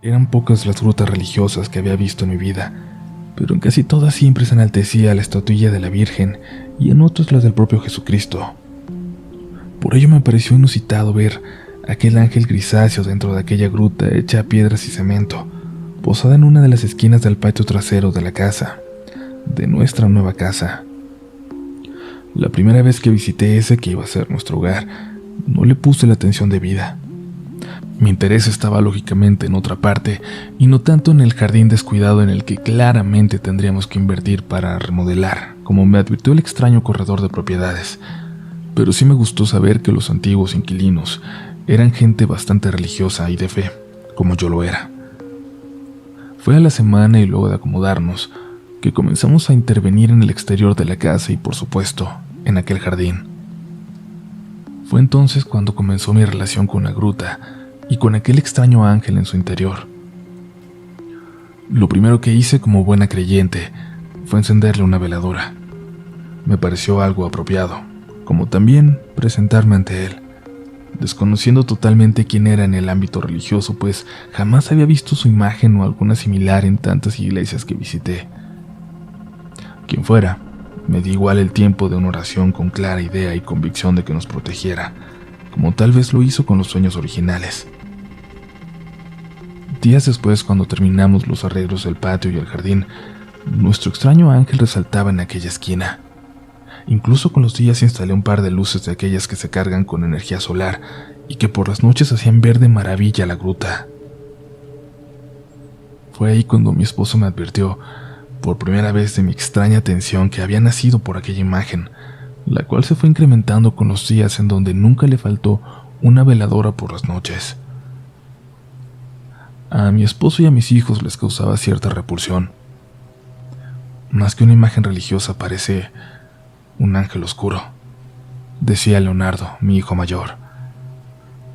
Eran pocas las grutas religiosas que había visto en mi vida, pero en casi todas siempre se enaltecía la estatuilla de la Virgen y en otras las del propio Jesucristo. Por ello me pareció inusitado ver aquel ángel grisáceo dentro de aquella gruta hecha a piedras y cemento, posada en una de las esquinas del patio trasero de la casa, de nuestra nueva casa. La primera vez que visité ese que iba a ser nuestro hogar, no le puse la atención debida. Mi interés estaba lógicamente en otra parte y no tanto en el jardín descuidado en el que claramente tendríamos que invertir para remodelar, como me advirtió el extraño corredor de propiedades. Pero sí me gustó saber que los antiguos inquilinos eran gente bastante religiosa y de fe, como yo lo era. Fue a la semana y luego de acomodarnos que comenzamos a intervenir en el exterior de la casa y, por supuesto, en aquel jardín. Fue entonces cuando comenzó mi relación con la gruta y con aquel extraño ángel en su interior. Lo primero que hice como buena creyente fue encenderle una veladora. Me pareció algo apropiado, como también presentarme ante él, desconociendo totalmente quién era en el ámbito religioso, pues jamás había visto su imagen o alguna similar en tantas iglesias que visité. Quien fuera, me di igual el tiempo de una oración con clara idea y convicción de que nos protegiera, como tal vez lo hizo con los sueños originales. Días después, cuando terminamos los arreglos del patio y el jardín, nuestro extraño ángel resaltaba en aquella esquina. Incluso con los días instalé un par de luces de aquellas que se cargan con energía solar y que por las noches hacían ver de maravilla la gruta. Fue ahí cuando mi esposo me advirtió, por primera vez, de mi extraña atención que había nacido por aquella imagen, la cual se fue incrementando con los días en donde nunca le faltó una veladora por las noches. A mi esposo y a mis hijos les causaba cierta repulsión. Más que una imagen religiosa parece un ángel oscuro, decía Leonardo, mi hijo mayor.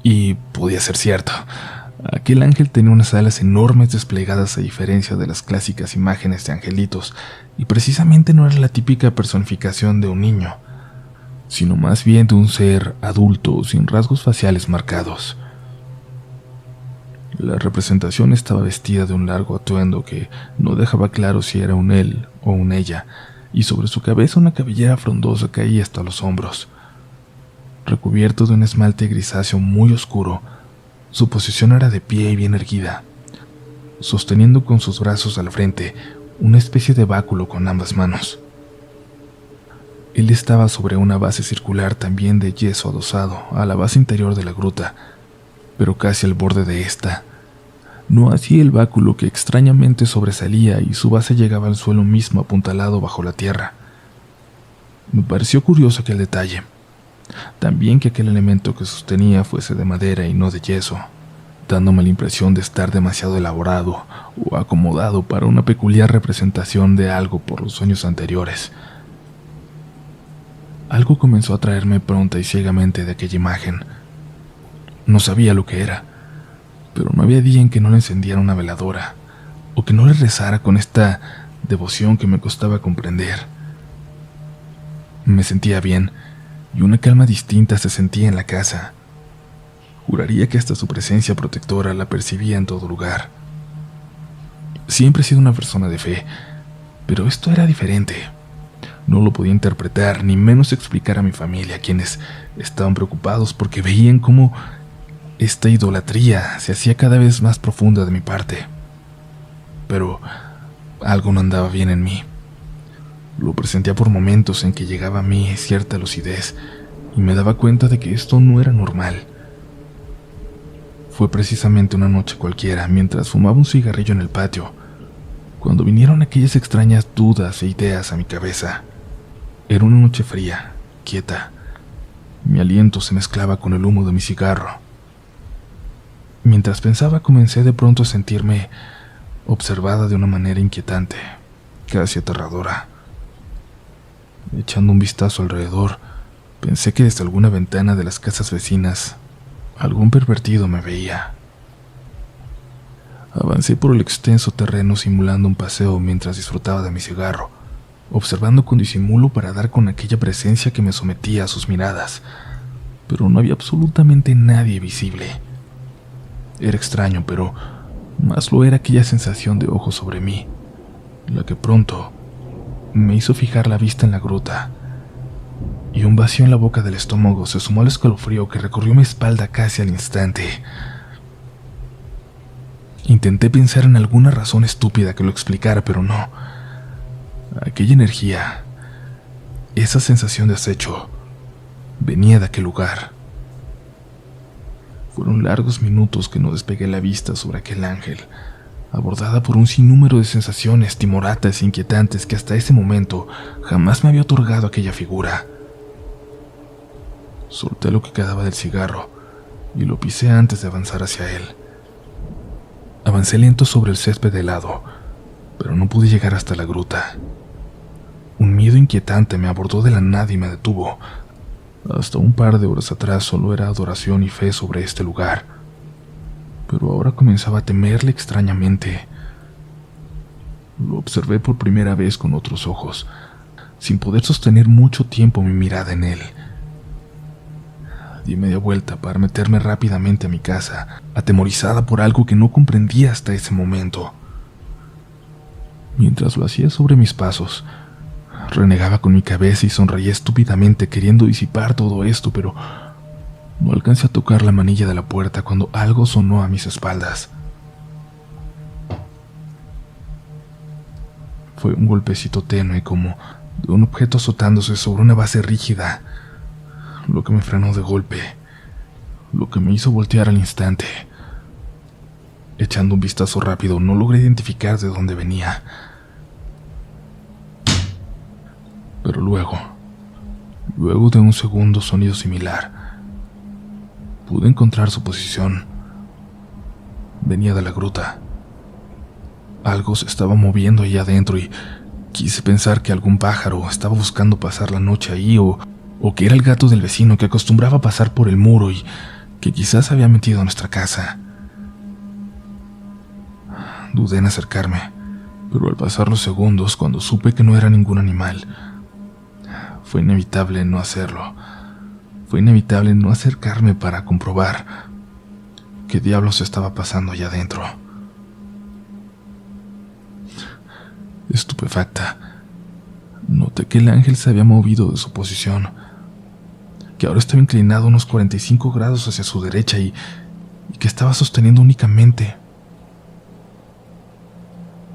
Y podía ser cierto. Aquel ángel tenía unas alas enormes desplegadas a diferencia de las clásicas imágenes de angelitos, y precisamente no era la típica personificación de un niño, sino más bien de un ser adulto sin rasgos faciales marcados. La representación estaba vestida de un largo atuendo que no dejaba claro si era un él o un ella, y sobre su cabeza una cabellera frondosa caía hasta los hombros. Recubierto de un esmalte grisáceo muy oscuro, su posición era de pie y bien erguida, sosteniendo con sus brazos al frente una especie de báculo con ambas manos. Él estaba sobre una base circular también de yeso adosado a la base interior de la gruta, pero casi al borde de esta. No así el báculo, que extrañamente sobresalía y su base llegaba al suelo mismo apuntalado bajo la tierra. Me pareció curioso aquel detalle. También que aquel elemento que sostenía fuese de madera y no de yeso, dándome la impresión de estar demasiado elaborado o acomodado para una peculiar representación de algo por los sueños anteriores. Algo comenzó a atraerme pronta y ciegamente de aquella imagen. No sabía lo que era, pero no había día en que no le encendiera una veladora, o que no le rezara con esta devoción que me costaba comprender. Me sentía bien, y una calma distinta se sentía en la casa. Juraría que hasta su presencia protectora la percibía en todo lugar. Siempre he sido una persona de fe, pero esto era diferente. No lo podía interpretar, ni menos explicar a mi familia, quienes estaban preocupados porque veían cómo esta idolatría se hacía cada vez más profunda de mi parte. Pero algo no andaba bien en mí. Lo presentía por momentos en que llegaba a mí cierta lucidez y me daba cuenta de que esto no era normal. Fue precisamente una noche cualquiera, mientras fumaba un cigarrillo en el patio, cuando vinieron aquellas extrañas dudas e ideas a mi cabeza. Era una noche fría, quieta. Mi aliento se mezclaba con el humo de mi cigarro. Mientras pensaba, comencé de pronto a sentirme observada de una manera inquietante, casi aterradora. Echando un vistazo alrededor, pensé que desde alguna ventana de las casas vecinas algún pervertido me veía. Avancé por el extenso terreno simulando un paseo mientras disfrutaba de mi cigarro, observando con disimulo para dar con aquella presencia que me sometía a sus miradas, pero no había absolutamente nadie visible. Era extraño, pero Más lo era aquella sensación de ojos sobre mí, la que pronto me hizo fijar la vista en la gruta, y un vacío en la boca del estómago se sumó al escalofrío que recorrió mi espalda casi al instante. Intenté pensar en alguna razón estúpida que lo explicara, pero no. Aquella energía, esa sensación de acecho, venía de aquel lugar. Fueron largos minutos que no despegué la vista sobre aquel ángel, abordada por un sinnúmero de sensaciones timoratas e inquietantes que hasta ese momento jamás me había otorgado aquella figura. Solté lo que quedaba del cigarro y lo pisé antes de avanzar hacia él. Avancé lento sobre el césped helado, pero no pude llegar hasta la gruta. Un miedo inquietante me abordó de la nada y me detuvo. Hasta un par de horas atrás solo era adoración y fe sobre este lugar, pero ahora comenzaba a temerle extrañamente. Lo observé por primera vez con otros ojos, sin poder sostener mucho tiempo mi mirada en él. Di media vuelta para meterme rápidamente a mi casa, atemorizada por algo que no comprendía hasta ese momento. Mientras lo hacía sobre mis pasos, renegaba con mi cabeza y sonreía estúpidamente queriendo disipar todo esto, pero no alcancé a tocar la manilla de la puerta cuando algo sonó a mis espaldas. Fue un golpecito tenue como de un objeto azotándose sobre una base rígida, lo que me frenó de golpe, lo que me hizo voltear al instante. Echando un vistazo rápido, no logré identificar de dónde venía. Pero luego de un segundo sonido similar, pude encontrar su posición. Venía de la gruta. Algo se estaba moviendo allá adentro y quise pensar que algún pájaro estaba buscando pasar la noche ahí o que era el gato del vecino que acostumbraba pasar por el muro y que quizás había metido a nuestra casa. Dudé en acercarme, pero al pasar los segundos, cuando supe que no era ningún animal, fue inevitable no hacerlo. Fue inevitable no acercarme para comprobar qué diablos estaba pasando allá adentro. Estupefacta, noté que el ángel se había movido de su posición, que ahora estaba inclinado unos 45 grados hacia su derecha y que estaba sosteniendo únicamente,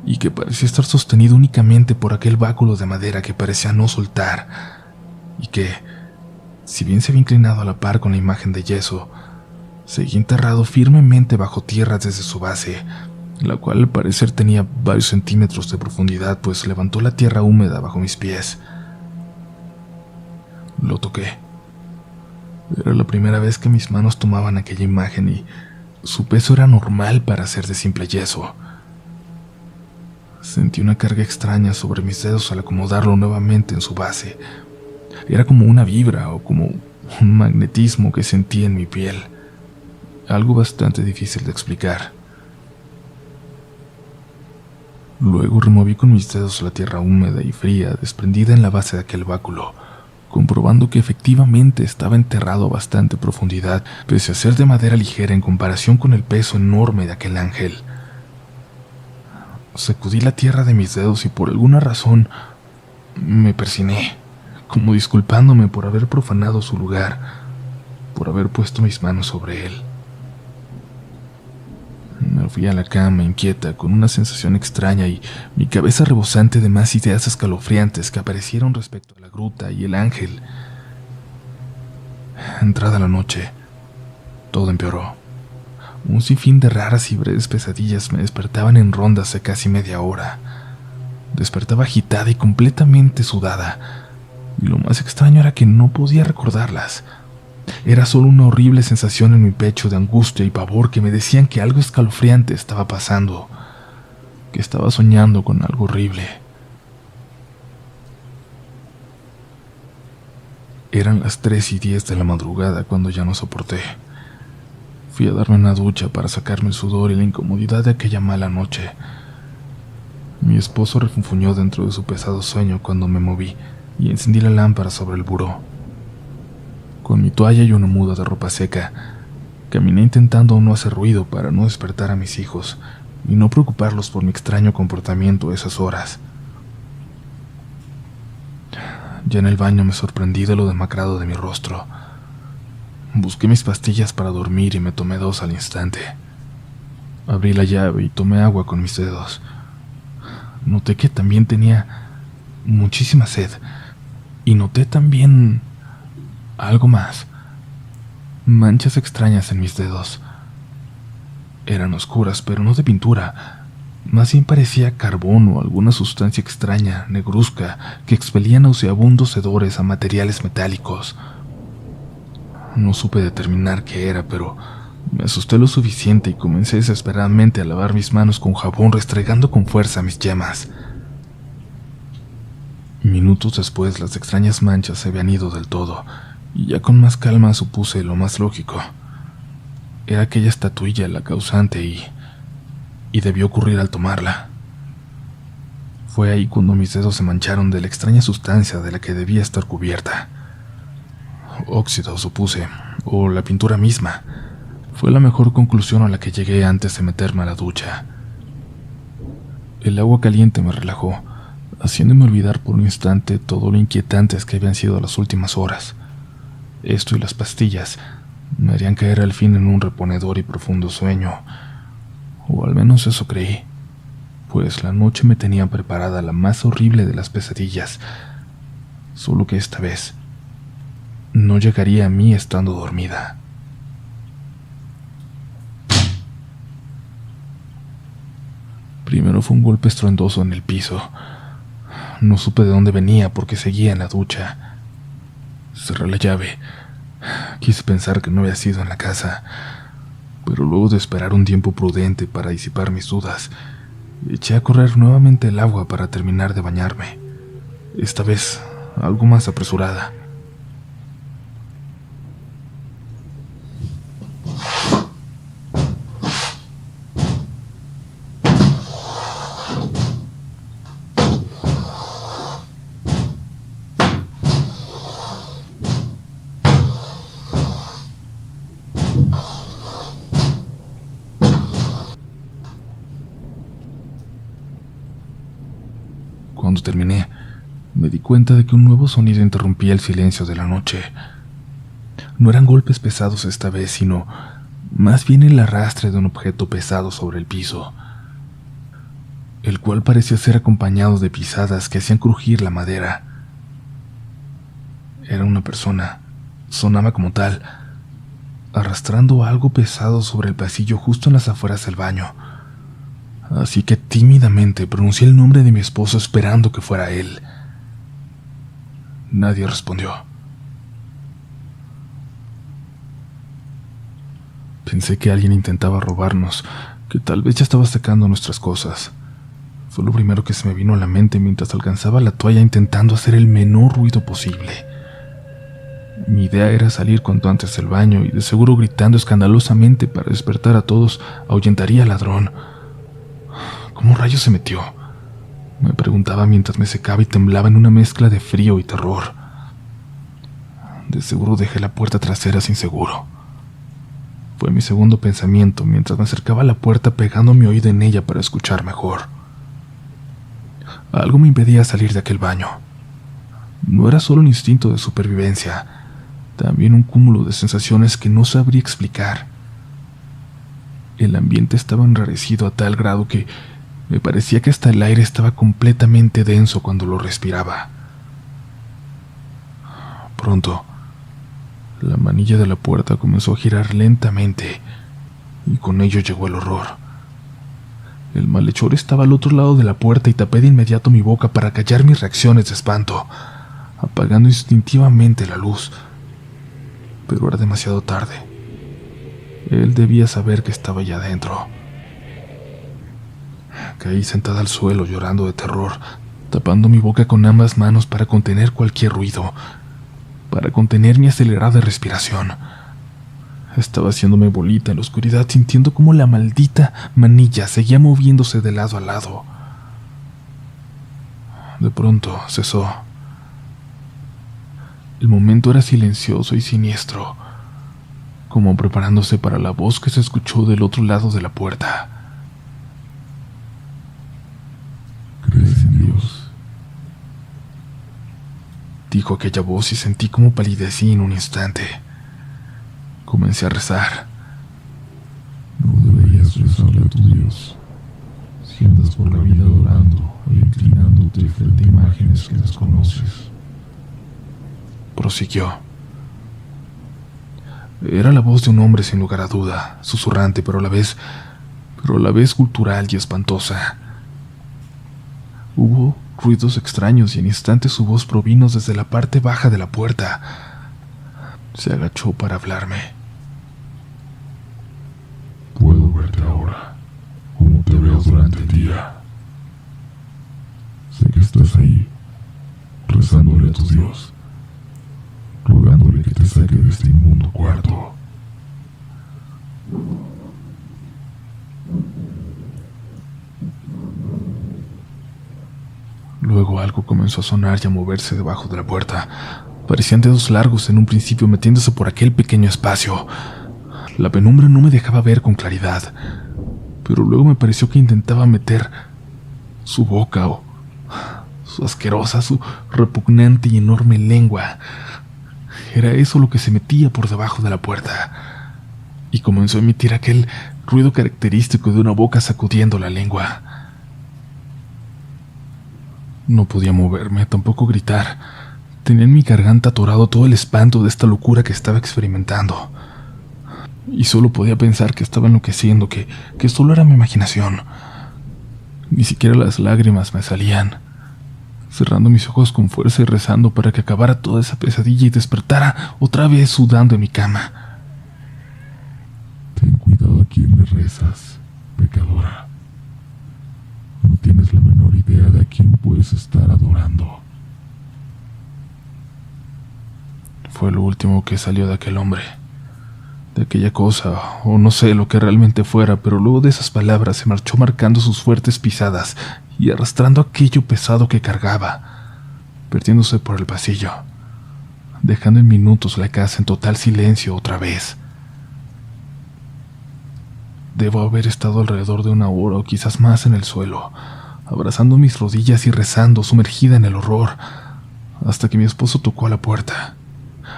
y que parecía estar sostenido únicamente por aquel báculo de madera que parecía no soltar, y que, si bien se había inclinado a la par con la imagen de yeso, seguía enterrado firmemente bajo tierra desde su base, la cual al parecer tenía varios centímetros de profundidad, pues levantó la tierra húmeda bajo mis pies. Lo toqué. Era la primera vez que mis manos tomaban aquella imagen y su peso era normal para ser de simple yeso. Sentí una carga extraña sobre mis dedos al acomodarlo nuevamente en su base. Era como una vibra o como un magnetismo que sentí en mi piel. Algo bastante difícil de explicar. Luego removí con mis dedos la tierra húmeda y fría desprendida en la base de aquel báculo, comprobando que efectivamente estaba enterrado a bastante profundidad, pese a ser de madera ligera en comparación con el peso enorme de aquel ángel. Sacudí la tierra de mis dedos y por alguna razón me persiné, como disculpándome por haber profanado su lugar, por haber puesto mis manos sobre él. Me fui a la cama inquieta, con una sensación extraña y mi cabeza rebosante de más ideas escalofriantes que aparecieron respecto a la gruta y el ángel. Entrada la noche, todo empeoró. Un sinfín de raras y breves pesadillas me despertaban en rondas de casi media hora. Despertaba agitada y completamente sudada, y lo más extraño era que no podía recordarlas. Era solo una horrible sensación en mi pecho de angustia y pavor que me decían que algo escalofriante estaba pasando, que estaba soñando con algo horrible. Eran las 3:10 de la madrugada cuando ya no soporté. Fui a darme una ducha para sacarme el sudor y la incomodidad de aquella mala noche. Mi esposo refunfuñó dentro de su pesado sueño cuando me moví y encendí la lámpara sobre el buró. Con mi toalla y una muda de ropa seca, caminé intentando no hacer ruido para no despertar a mis hijos, y no preocuparlos por mi extraño comportamiento a esas horas. Ya en el baño me sorprendí de lo demacrado de mi rostro. Busqué mis pastillas para dormir y me tomé 2 al instante. Abrí la llave y tomé agua con mis dedos. Noté que también tenía muchísima sed, y noté también algo más: manchas extrañas en mis dedos. Eran oscuras, pero no de pintura. Más bien parecía carbón o alguna sustancia extraña, negruzca, que expelía nauseabundos hedores a materiales metálicos. No supe determinar qué era, pero me asusté lo suficiente y comencé desesperadamente a lavar mis manos con jabón, restregando con fuerza mis yemas. Minutos después, las extrañas manchas se habían ido del todo, y ya con más calma supuse lo más lógico. Era aquella estatuilla la causante y debió ocurrir al tomarla. Fue ahí cuando mis dedos se mancharon de la extraña sustancia de la que debía estar cubierta. Óxido, supuse, o la pintura misma. Fue la mejor conclusión a la que llegué antes de meterme a la ducha. El agua caliente me relajó, haciéndome olvidar por un instante todo lo inquietantes que habían sido las últimas horas. Esto y las pastillas me harían caer al fin en un reponedor y profundo sueño, o al menos eso creí, pues la noche me tenía preparada la más horrible de las pesadillas, solo que esta vez no llegaría a mí estando dormida. Primero fue un golpe estruendoso en el piso. No supe de dónde venía porque seguía en la ducha. Cerré la llave. Quise pensar que no había sido en la casa, pero luego de esperar un tiempo prudente para disipar mis dudas, eché a correr nuevamente el agua para terminar de bañarme, esta vez algo más apresurada. Cuando terminé, me di cuenta de que un nuevo sonido interrumpía el silencio de la noche. No eran golpes pesados esta vez, sino más bien el arrastre de un objeto pesado sobre el piso, el cual parecía ser acompañado de pisadas que hacían crujir la madera. Era una persona, sonaba como tal, arrastrando algo pesado sobre el pasillo justo en las afueras del baño. Así que tímidamente pronuncié el nombre de mi esposo esperando que fuera él. Nadie respondió. Pensé que alguien intentaba robarnos, que tal vez ya estaba sacando nuestras cosas. Fue lo primero que se me vino a la mente mientras alcanzaba la toalla intentando hacer el menor ruido posible. Mi idea era salir cuanto antes del baño y de seguro gritando escandalosamente para despertar a todos ahuyentaría al ladrón. ¿Cómo rayos se metió?, me preguntaba mientras me secaba y temblaba en una mezcla de frío y terror. De seguro dejé la puerta trasera sin seguro. Fue mi segundo pensamiento mientras me acercaba a la puerta pegando mi oído en ella para escuchar mejor. Algo me impedía salir de aquel baño. No era solo un instinto de supervivencia, también un cúmulo de sensaciones que no sabría explicar. El ambiente estaba enrarecido a tal grado que me parecía que hasta el aire estaba completamente denso cuando lo respiraba. Pronto, la manilla de la puerta comenzó a girar lentamente, y con ello llegó el horror. El malhechor estaba al otro lado de la puerta y tapé de inmediato mi boca para callar mis reacciones de espanto, apagando instintivamente la luz. Pero era demasiado tarde. Él debía saber que estaba ya adentro. Caí sentada al suelo llorando de terror, tapando mi boca con ambas manos para contener cualquier ruido, para contener mi acelerada respiración. Estaba haciéndome bolita en la oscuridad, sintiendo cómo la maldita manilla seguía moviéndose de lado a lado. De pronto cesó. El momento era silencioso y siniestro, como preparándose para la voz que se escuchó del otro lado de la puerta. dijo aquella voz y sentí cómo palidecí en un instante. Comencé a rezar. No deberías rezarle a tu Dios. Si andas por la vida adorando o inclinándote frente a imágenes que desconoces. Prosiguió. Era la voz de un hombre sin lugar a duda, susurrante pero a la vez cultural y espantosa. Hubo ruidos extraños y en instantes su voz provino desde la parte baja de la puerta. Se agachó para hablarme. Puedo verte ahora, como te veo durante el día. Sé que estás ahí, rezándole a tu Dios, rogándole que te saque de este inmundo cuarto. Luego algo comenzó a sonar y a moverse debajo de la puerta. Parecían dedos largos en un principio metiéndose por aquel pequeño espacio. La penumbra no me dejaba ver con claridad, pero luego me pareció que intentaba meter su boca o su asquerosa, su repugnante y enorme lengua. Era eso lo que se metía por debajo de la puerta, y comenzó a emitir aquel ruido característico de una boca sacudiendo la lengua. No podía moverme, tampoco gritar. Tenía en mi garganta atorado todo el espanto de esta locura que estaba experimentando. Y solo podía pensar que estaba enloqueciendo, que solo era mi imaginación. Ni siquiera las lágrimas me salían. Cerrando mis ojos con fuerza y rezando para que acabara toda esa pesadilla y despertara otra vez sudando en mi cama. Ten cuidado a quién le rezas, pecadora. No tienes la menor idea de a quién puedes estar adorando. Fue lo último que salió de aquel hombre, de aquella cosa, o no sé lo que realmente fuera, pero luego de esas palabras se marchó marcando sus fuertes pisadas y arrastrando aquello pesado que cargaba, perdiéndose por el pasillo, dejando en minutos la casa en total silencio otra vez. Debo haber estado alrededor de 1 hora o quizás más en el suelo, abrazando mis rodillas y rezando, sumergida en el horror, hasta que mi esposo tocó a la puerta.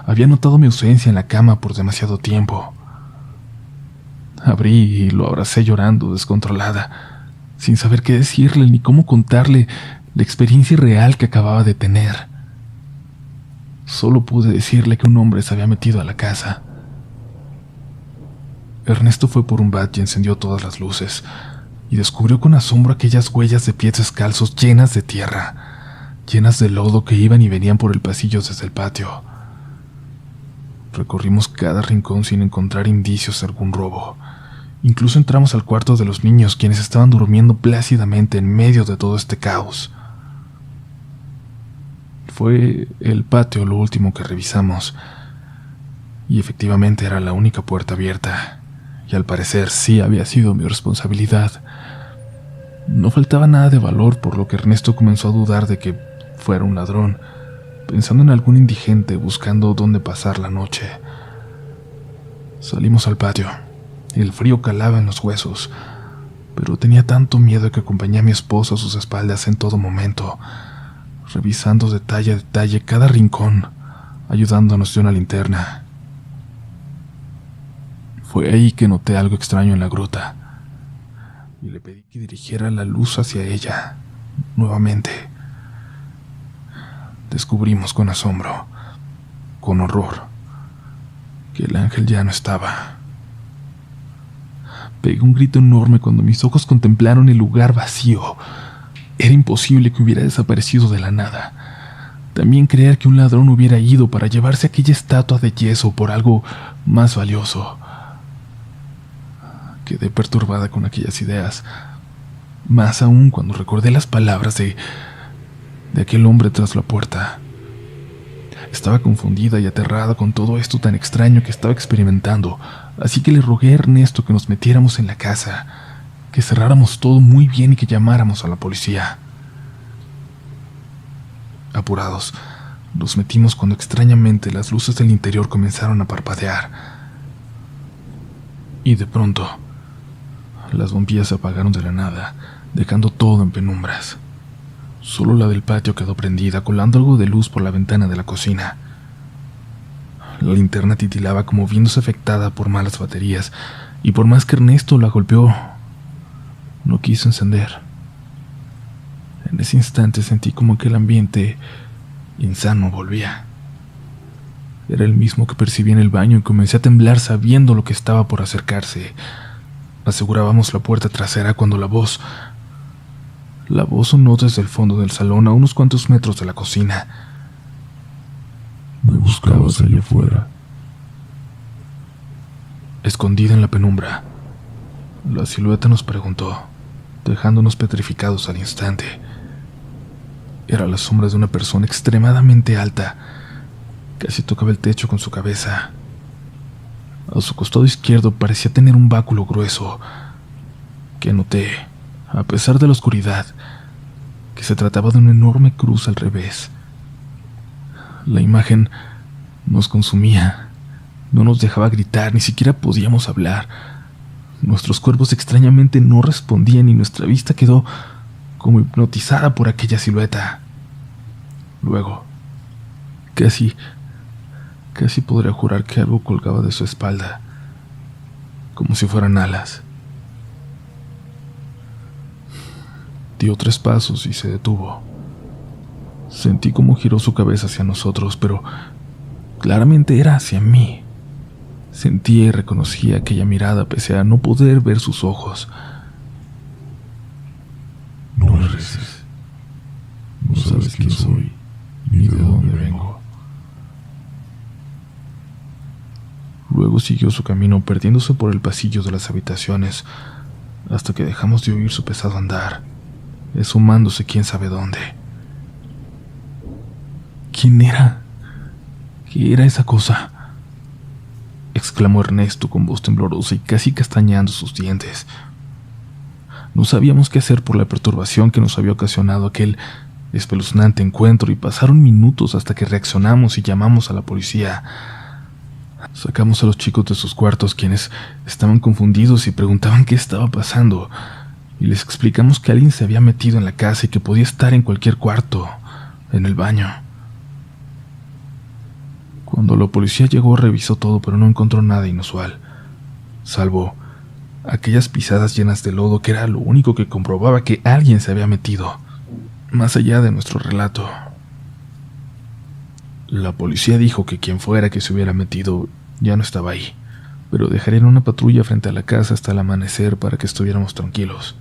Había notado mi ausencia en la cama por demasiado tiempo. Abrí y lo abracé llorando, descontrolada, sin saber qué decirle ni cómo contarle la experiencia irreal que acababa de tener. Solo pude decirle que un hombre se había metido a la casa. Ernesto fue por un bat y encendió todas las luces, y descubrió con asombro aquellas huellas de pies descalzos llenas de tierra, llenas de lodo que iban y venían por el pasillo desde el patio. Recorrimos cada rincón sin encontrar indicios de algún robo. Incluso entramos al cuarto de los niños, quienes estaban durmiendo plácidamente en medio de todo este caos. Fue el patio lo último que revisamos, y efectivamente era la única puerta abierta, y al parecer sí había sido mi responsabilidad. No faltaba nada de valor, por lo que Ernesto comenzó a dudar de que fuera un ladrón, pensando en algún indigente buscando dónde pasar la noche. Salimos al patio. El frío calaba en los huesos, pero tenía tanto miedo que acompañé a mi esposo a sus espaldas en todo momento, revisando detalle a detalle cada rincón, ayudándonos de una linterna. Fue ahí que noté algo extraño en la gruta, y le pedí que dirigiera la luz hacia ella, nuevamente. Descubrimos con asombro, con horror, que el ángel ya no estaba. Pegué un grito enorme cuando mis ojos contemplaron el lugar vacío. Era imposible que hubiera desaparecido de la nada. También creer que un ladrón hubiera ido para llevarse aquella estatua de yeso por algo más valioso. Quedé perturbada con aquellas ideas, más aún cuando recordé las palabras de aquel hombre tras la puerta. Estaba confundida y aterrada con todo esto tan extraño que estaba experimentando, así que le rogué a Ernesto que nos metiéramos en la casa, que cerráramos todo muy bien y que llamáramos a la policía. Apurados, nos metimos cuando extrañamente las luces del interior comenzaron a parpadear. Y de pronto, las bombillas se apagaron de la nada, dejando todo en penumbras. Solo la del patio quedó prendida, colando algo de luz por la ventana de la cocina. La linterna titilaba como viéndose afectada por malas baterías, y por más que Ernesto la golpeó, no quiso encender. En ese instante sentí como que el ambiente insano volvía. Era el mismo que percibí en el baño y comencé a temblar sabiendo lo que estaba por acercarse. Asegurábamos la puerta trasera cuando la voz sonó desde el fondo del salón a unos cuantos metros de la cocina. Me buscabas allá afuera. Escondida en la penumbra, la silueta nos preguntó, dejándonos petrificados al instante. Era la sombra de una persona extremadamente alta. Casi tocaba el techo con su cabeza. A su costado izquierdo parecía tener un báculo grueso, que noté, a pesar de la oscuridad, que se trataba de una enorme cruz al revés. La imagen nos consumía, no nos dejaba gritar, ni siquiera podíamos hablar. Nuestros cuerpos extrañamente no respondían y nuestra vista quedó como hipnotizada por aquella silueta. Luego, casi podría jurar que algo colgaba de su espalda, como si fueran alas. Dio 3 pasos y se detuvo. Sentí cómo giró su cabeza hacia nosotros, pero claramente era hacia mí. Sentía y reconocía aquella mirada pese a no poder ver sus ojos. No me reces. No sabes quién soy, ni de dónde vengo. Luego siguió su camino perdiéndose por el pasillo de las habitaciones, hasta que dejamos de oír su pesado andar, esfumándose quién sabe dónde. ¿Quién era? ¿Qué era esa cosa?, exclamó Ernesto con voz temblorosa y casi castañando sus dientes. No sabíamos qué hacer por la perturbación que nos había ocasionado aquel espeluznante encuentro y pasaron minutos hasta que reaccionamos y llamamos a la policía. Sacamos a los chicos de sus cuartos, quienes estaban confundidos y preguntaban qué estaba pasando, y les explicamos que alguien se había metido en la casa y que podía estar en cualquier cuarto, en el baño. Cuando la policía llegó, revisó todo, pero no encontró nada inusual, salvo aquellas pisadas llenas de lodo, que era lo único que comprobaba que alguien se había metido, más allá de nuestro relato. La policía dijo que quien fuera que se hubiera metido ya no estaba ahí, pero dejarían una patrulla frente a la casa hasta el amanecer para que estuviéramos tranquilos.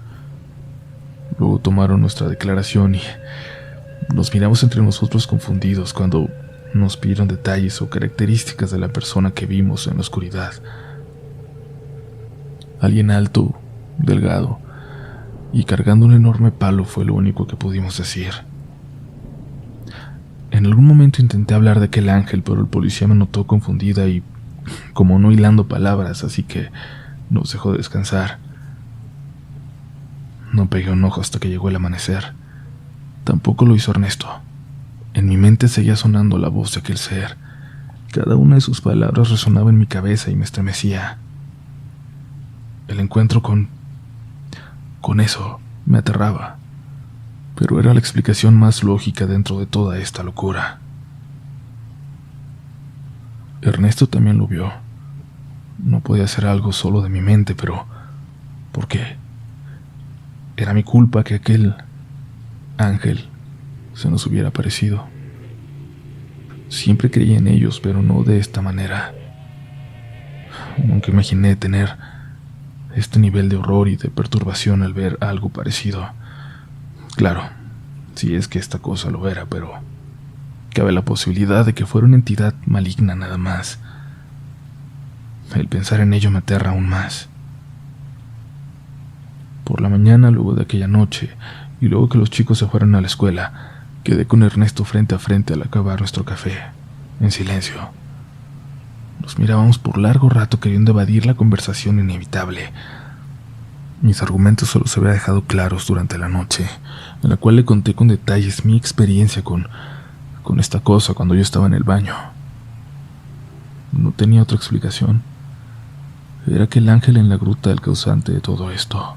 Luego tomaron nuestra declaración y nos miramos entre nosotros confundidos cuando nos pidieron detalles o características de la persona que vimos en la oscuridad. Alguien alto, delgado y cargando un enorme palo fue lo único que pudimos decir. En algún momento intenté hablar de aquel ángel, pero el policía me notó confundida y como no hilando palabras, así que nos dejó descansar. No pegué un ojo hasta que llegó el amanecer. Tampoco lo hizo Ernesto. En mi mente seguía sonando la voz de aquel ser. Cada una de sus palabras resonaba en mi cabeza y me estremecía. El encuentro con eso me aterraba, pero era la explicación más lógica dentro de toda esta locura. Ernesto también lo vio. No podía ser algo solo de mi mente, pero ¿por qué? Era mi culpa que aquel ángel se nos hubiera aparecido. Siempre creí en ellos, pero no de esta manera. Nunca imaginé tener este nivel de horror y de perturbación al ver algo parecido. Claro, si es que esta cosa lo era, pero cabe la posibilidad de que fuera una entidad maligna nada más. El pensar en ello me aterra aún más. Por la mañana, luego de aquella noche, y luego que los chicos se fueran a la escuela, quedé con Ernesto frente a frente al acabar nuestro café, en silencio. Nos mirábamos por largo rato queriendo evadir la conversación inevitable. Mis argumentos solo se habían dejado claros durante la noche, en la cual le conté con detalles mi experiencia con esta cosa cuando yo estaba en el baño. No tenía otra explicación. Era aquel ángel en la gruta el causante de todo esto.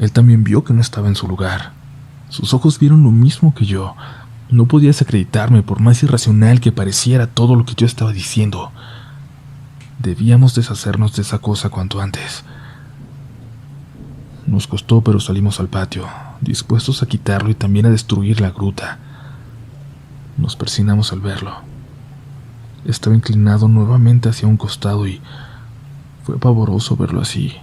Él también vio que no estaba en su lugar, Sus ojos vieron lo mismo que yo. No podía desacreditarme por más irracional que pareciera todo lo que yo estaba diciendo. Debíamos deshacernos de esa cosa cuanto antes. Nos costó, pero salimos al patio, dispuestos a quitarlo y también a destruir la gruta. Nos persignamos al verlo. Estaba inclinado nuevamente hacia un costado y fue pavoroso verlo así.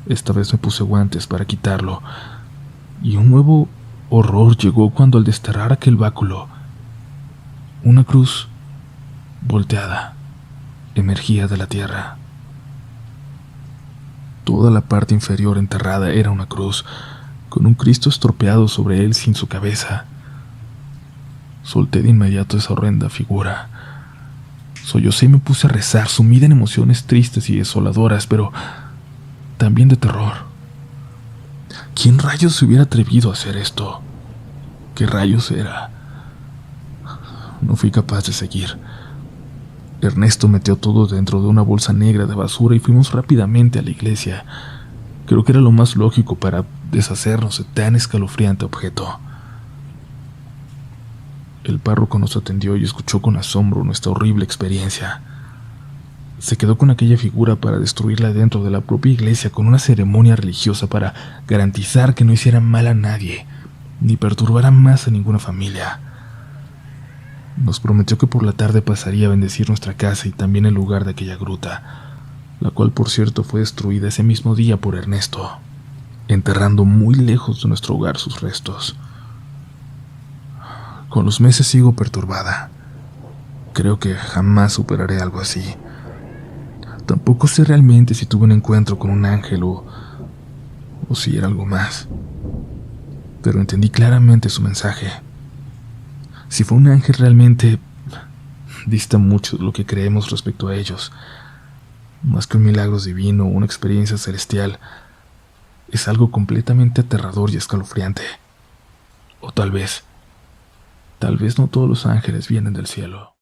Esta vez me puse guantes para quitarlo, y un nuevo horror llegó cuando al desterrar aquel báculo, una cruz volteada emergía de la tierra. Toda la parte inferior enterrada era una cruz, con un Cristo estropeado sobre él sin su cabeza. Solté de inmediato esa horrenda figura. Sollocé y me puse a rezar, sumida en emociones tristes y desoladoras, pero también de terror. ¿Quién rayos se hubiera atrevido a hacer esto? ¿Qué rayos era? No fui capaz de seguir. Ernesto metió todo dentro de una bolsa negra de basura y fuimos rápidamente a la iglesia. Creo que era lo más lógico para deshacernos de tan escalofriante objeto. El párroco nos atendió y escuchó con asombro nuestra horrible experiencia. Se quedó con aquella figura para destruirla dentro de la propia iglesia con una ceremonia religiosa para garantizar que no hiciera mal a nadie, ni perturbara más a ninguna familia. Nos prometió que por la tarde pasaría a bendecir nuestra casa y también el lugar de aquella gruta, la cual por cierto fue destruida ese mismo día por Ernesto, enterrando muy lejos de nuestro hogar sus restos. Con los meses sigo perturbada. Creo que jamás superaré algo así. Tampoco sé realmente si tuve un encuentro con un ángel o si era algo más. Pero entendí claramente su mensaje. Si fue un ángel realmente, dista mucho de lo que creemos respecto a ellos. Más que un milagro divino o una experiencia celestial, es algo completamente aterrador y escalofriante. O tal vez no todos los ángeles vienen del cielo.